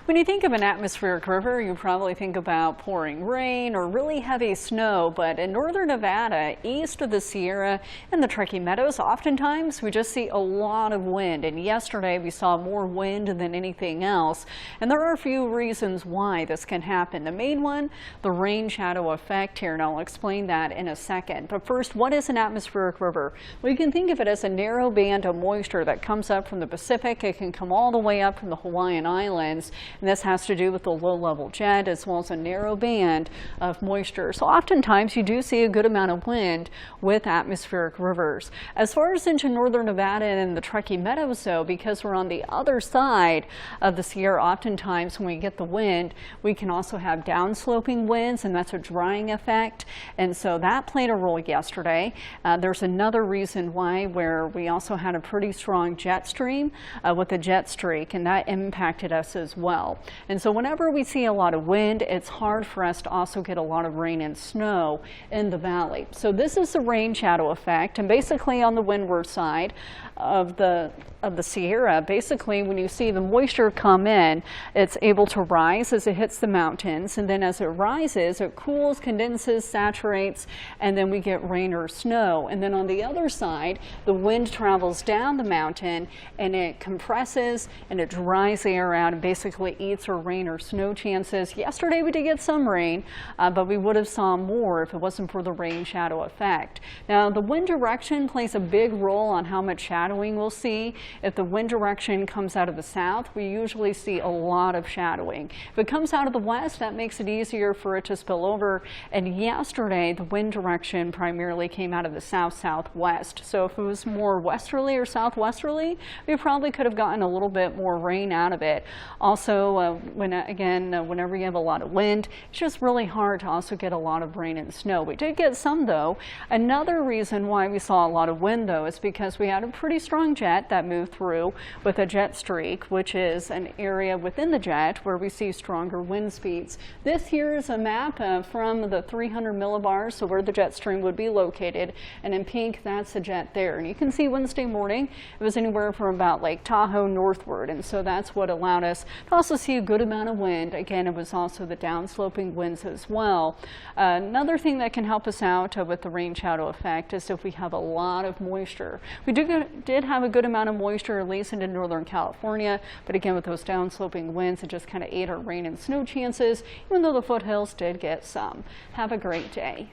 When you think of an atmospheric river, you probably think about pouring rain or really heavy snow, but in northern Nevada, east of the Sierra and the Truckee Meadows, oftentimes we just see a lot of wind. And yesterday we saw more wind than anything else. And there are a few reasons why this can happen. The main one, the rain shadow effect here, and I'll explain that in a second. But first, what is an atmospheric river? Well, you can think of it as a narrow band of moisture that comes up from the Pacific. It can come all the way up from the Hawaiian Islands. And this has to do with the low-level jet as well as a narrow band of moisture. So oftentimes you do see a good amount of wind with atmospheric rivers. As far as into northern Nevada and the Truckee Meadows, though, because we're on the other side of the Sierra, oftentimes when we get the wind, we can also have downsloping winds, and that's a drying effect. And so that played a role yesterday. There's another reason why, where we also had a pretty strong jet stream with a jet streak, and that impacted us as well. And so whenever we see a lot of wind, it's hard for us to also get a lot of rain and snow in the valley. So this is the rain shadow effect, and basically on the windward side of the Sierra, basically when you see the moisture come in, it's able to rise as it hits the mountains, and then as it rises, it cools, condenses, saturates, and then we get rain or snow. And then on the other side, the wind travels down the mountain and it compresses and it dries the air out and basically eats our rain or snow chances. Yesterday we did get some rain, but we would have saw more if it wasn't for the rain shadow effect. Now the wind direction plays a big role on how much shadowing we'll see. If the wind direction comes out of the south, we usually see a lot of shadowing. If it comes out of the west, that makes it easier for it to spill over. And yesterday, the wind direction primarily came out of the south-southwest. So if it was more westerly or southwesterly, we probably could have gotten a little bit more rain out of it. Also, whenever you have a lot of wind, it's just really hard to also get a lot of rain and snow. We did get some, though. Another reason why we saw a lot of wind, though, is because we had a pretty strong jet that moved through with a jet streak, which is an area within the jet where we see stronger wind speeds. This here is a map from the 300 millibars, so where the jet stream would be located, and in pink, that's the jet there. And you can see Wednesday morning, it was anywhere from about Lake Tahoe northward, and so that's what allowed us to also see a good amount of wind. Again, it was also the downsloping winds as well. Another thing that can help us out with the rain shadow effect is if we have a lot of moisture. We did have a good amount of moisture, at least into northern California, but again, with those downsloping winds, it just kind of ate our rain and snow chances, even though the foothills did get some. Have a great day.